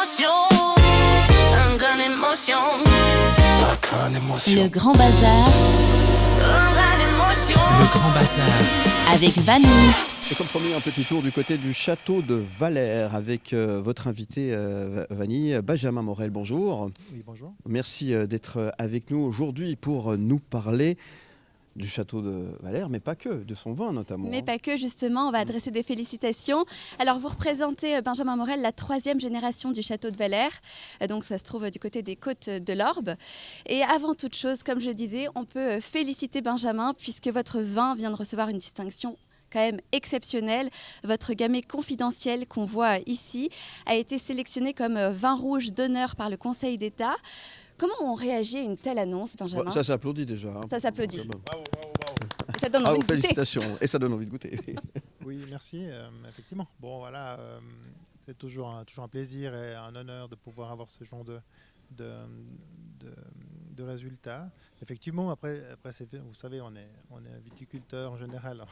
Le Grand Bazar. Le Grand Bazar. Avec Vanille. Et comme promis, un petit tour du côté du château de Valère avec votre invité Vanille, Benjamin Morel. Bonjour. Oui, bonjour. Merci d'être avec nous aujourd'hui pour nous parler du château de Valère, mais pas que, de son vin notamment. Mais pas que, justement, on va adresser des félicitations. Alors, vous représentez, Benjamin Morel, la 3e génération du château de Valère. Donc, ça se trouve du côté des côtes de l'Orbe. Et avant toute chose, comme je disais, on peut féliciter Benjamin puisque votre vin vient de recevoir une distinction quand même exceptionnelle. Votre gamay confidentiel qu'on voit ici a été sélectionné comme vin rouge d'honneur par le Conseil d'État. Comment on réagit à une telle annonce, Benjamin ? Bon, ça s'applaudit déjà. Hein. Ça s'applaudit. Bravo. Ça donne envie de goûter. Félicitations. Et ça donne envie de goûter. Oui, merci. Effectivement. Bon, voilà, c'est toujours un plaisir et un honneur de pouvoir avoir ce genre de résultats. Effectivement, après vous savez, on est viticulteur en général.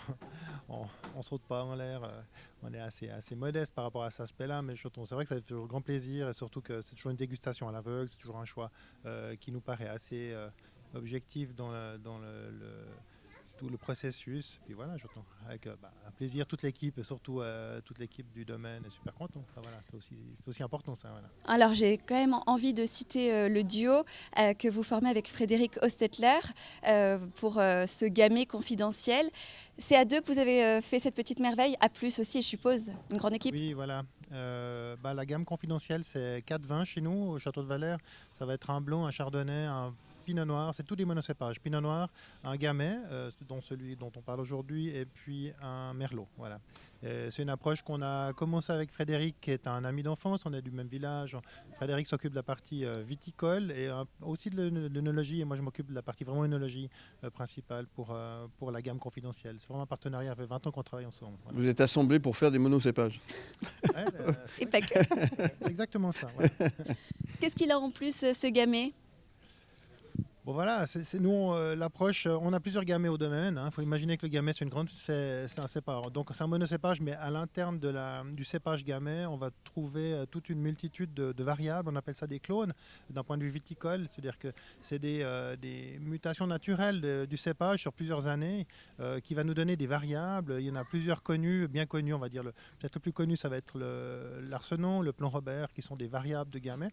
On ne saute pas en l'air. On est assez modeste par rapport à cet aspect-là, mais c'est vrai que ça fait toujours grand plaisir et surtout que c'est toujours une dégustation à l'aveugle. C'est toujours un choix qui nous paraît assez objectif dans tout le processus. Puis voilà, j'entends avec un plaisir toute l'équipe, et surtout toute l'équipe du domaine est super content. Enfin, voilà, c'est aussi important ça. Voilà. Alors j'ai quand même envie de citer le duo que vous formez avec Frédéric Ostetler pour ce gamay confidentiel. C'est à deux que vous avez fait cette petite merveille, à plus aussi, je suppose, une grande équipe. Oui, voilà. La gamme confidentielle, c'est 4 vins chez nous au Château de Valère. Ça va être un blond, un chardonnay, un pinot noir, c'est tous des monocépages. Pinot noir, un gamay, dont celui dont on parle aujourd'hui, et puis un merlot. Voilà. C'est une approche qu'on a commencé avec Frédéric, qui est un ami d'enfance. On est du même village. Frédéric s'occupe de la partie viticole et aussi de l'œnologie. Et moi, je m'occupe de la partie vraiment œnologie principale pour la gamme confidentielle. C'est vraiment un partenariat. Ça fait 20 ans qu'on travaille ensemble. Voilà. Vous êtes assemblés pour faire des monocépages. Ouais, Et pas que. c'est exactement ça. Ouais. Qu'est-ce qu'il a en plus, ce gamay ? Bon voilà, c'est nous l'approche. On a plusieurs gamets au domaine. Il faut imaginer que le gamay c'est un cépage. Donc c'est un monocépage, mais à l'interne du cépage gamay, on va trouver toute une multitude de variables. On appelle ça des clones d'un point de vue viticole, c'est-à-dire que c'est des mutations naturelles du cépage sur plusieurs années qui va nous donner des variables. Il y en a plusieurs connus, bien connus, on va dire. Peut-être le plus connu, ça va être l'Arsenon, le Plomb Robert, qui sont des variables de gamay.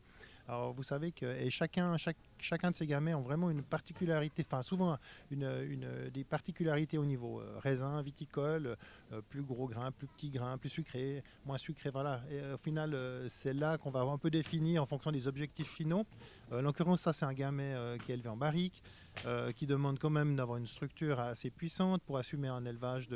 Alors vous savez que chacun de ces gamets ont vraiment une particularité, enfin souvent des particularités au niveau raisin, viticole, plus gros grains, plus petits grains, plus sucrés, moins sucrés, voilà. Et au final, c'est là qu'on va un peu définir en fonction des objectifs finaux. En l'occurrence, ça c'est un gamay qui est élevé en barrique, qui demande quand même d'avoir une structure assez puissante pour assumer un élevage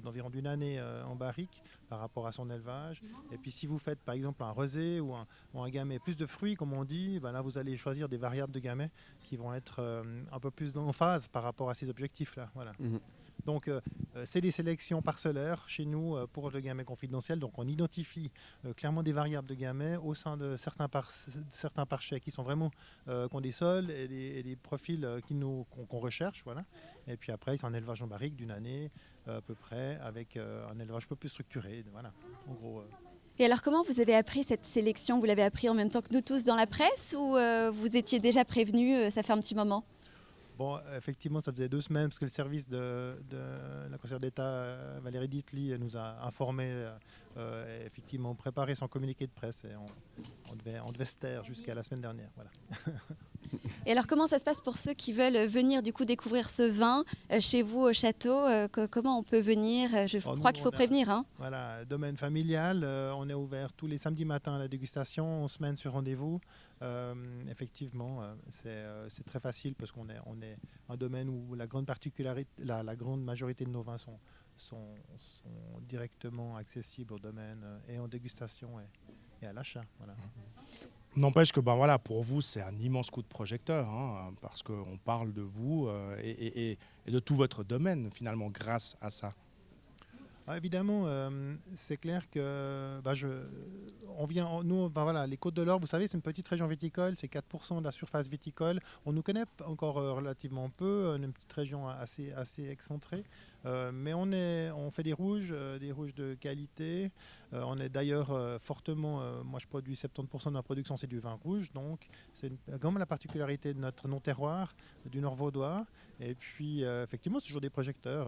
d'environ d'une année en barrique par rapport à son élevage. Et puis si vous faites par exemple un rosé ou un gamay plus de fruits, comme on dit, là vous allez choisir des variables de gamay qui vont être un peu plus en phase par rapport à ces objectifs-là. Voilà. Mmh. Donc, c'est des sélections parcellaires chez nous pour le gamay confidentiel. Donc, on identifie clairement des variables de gamay au sein de certains parchets qui sont vraiment qui ont des sols et des profils qu'on recherche. Voilà. Et puis après, c'est un élevage en barrique d'une année à peu près, avec un élevage un peu plus structuré. Voilà. En gros. Et alors, comment vous avez appris cette sélection ? Vous l'avez appris en même temps que nous tous dans la presse ou vous étiez déjà prévenus, ça fait un petit moment ? Bon, effectivement, ça faisait 2 semaines parce que le service de la conseillère d'État Valérie Ditli nous a informés, effectivement, préparé son communiqué de presse et on devait se taire jusqu'à la semaine dernière. Voilà. Et alors, comment ça se passe pour ceux qui veulent venir du coup découvrir ce vin chez vous au château ? Comment on peut venir ? Je crois qu'il faut prévenir. Hein. Voilà, domaine familial, on est ouvert tous les samedis matins à la dégustation, on se mène sur rendez-vous. Effectivement, c'est très facile parce qu'on est un domaine où la grande particularité, la grande majorité de nos vins sont directement accessibles au domaine et en dégustation et à l'achat. Voilà. N'empêche que voilà, pour vous, c'est un immense coup de projecteur, parce qu'on parle de vous et de tout votre domaine, finalement, grâce à ça. Ah, évidemment, c'est clair que les Côtes de l'Orbe, vous savez, c'est une petite région viticole, c'est 4% de la surface viticole. On nous connaît encore relativement peu, une petite région assez excentrée. Mais on fait des rouges de qualité. On est d'ailleurs fortement, moi je produis 70% de ma production, c'est du vin rouge, donc c'est vraiment la particularité de notre terroir, du Nord vaudois. Et puis effectivement, c'est toujours des projecteurs,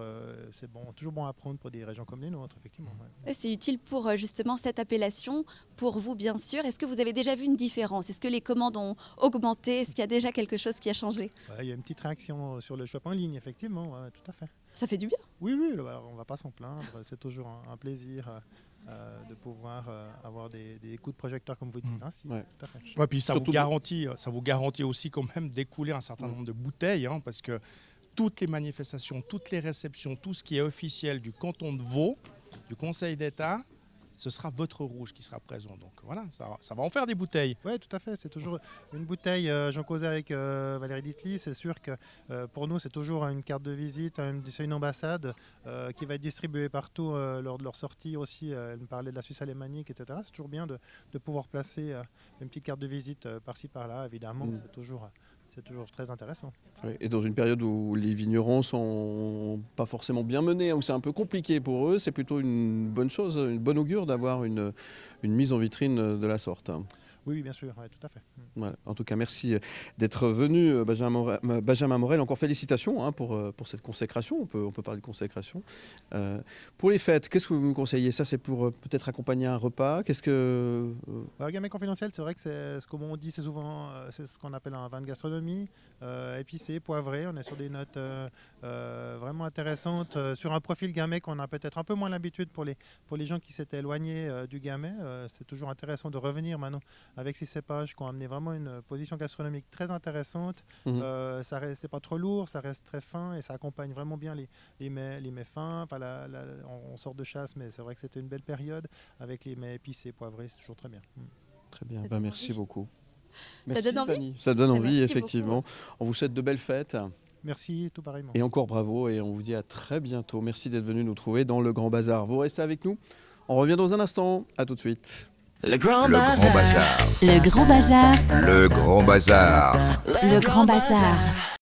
c'est toujours bon à prendre pour des régions comme les nôtres, effectivement. Ouais. C'est utile pour justement cette appellation, pour vous bien sûr. Est-ce que vous avez déjà vu une différence? Est-ce que les commandes ont augmenté? Est-ce qu'il y a déjà quelque chose qui a changé? Il y a une petite réaction sur le shop en ligne, effectivement, tout à fait. Ça fait du bien. Oui, alors, on ne va pas s'en plaindre. C'est toujours un plaisir de pouvoir avoir des coups de projecteur, comme vous dites. Ainsi, Ouais. tout à fait. Ouais, puis ça vous garantit aussi quand même d'écouler un certain nombre de bouteilles, hein, parce que toutes les manifestations, toutes les réceptions, tout ce qui est officiel du canton de Vaud, du Conseil d'État, ce sera votre rouge qui sera présent. Donc voilà, ça va en faire des bouteilles. Oui, tout à fait. C'est toujours une bouteille. J'en causais avec Valérie Ditli. C'est sûr que pour nous, c'est toujours une carte de visite, c'est une ambassade qui va être distribuée partout lors de leur sortie aussi. Elle me parlait de la Suisse alémanique, etc. C'est toujours bien de pouvoir placer une petite carte de visite par-ci, par-là, évidemment. C'est toujours très intéressant. Oui, et dans une période où les vignerons sont pas forcément bien menés, où c'est un peu compliqué pour eux, c'est plutôt une bonne chose, une bonne augure d'avoir une mise en vitrine de la sorte. Oui, bien sûr, ouais, tout à fait. Voilà. En tout cas, merci d'être venu, Benjamin Morel. Encore félicitations pour cette consécration. On peut parler de consécration. Pour les fêtes, qu'est-ce que vous me conseillez? Ça, c'est pour peut-être accompagner un repas. Qu'est-ce que Gamay confidentiel, c'est vrai que c'est ce qu'on dit, c'est souvent c'est ce qu'on appelle un vin de gastronomie, épicé, poivré. On est sur des notes vraiment intéressantes, sur un profil gamay qu'on a peut-être un peu moins l'habitude pour les gens qui s'étaient éloignés du gamay. C'est toujours intéressant de revenir maintenant avec ces cépages qui ont amené vraiment une position gastronomique très intéressante. C'est pas trop lourd, ça reste très fin et ça accompagne vraiment bien les mets fins. Enfin, on sort de chasse, mais c'est vrai que c'était une belle période avec les mets épicés, poivrés, c'est toujours très bien. Très bien, donne merci envie. beaucoup. Ça donne envie Fanny. Ça donne envie, Merci effectivement. beaucoup. On vous souhaite de belles fêtes. Merci, tout pareillement. Et encore bravo, et on vous dit à très bientôt. Merci d'être venu nous trouver dans le Grand Bazar. Vous restez avec nous. On revient dans un instant. À tout de suite. Le Grand Le Grand Bazar. Le Grand Bazar. Le Grand Bazar. Le Grand Bazar.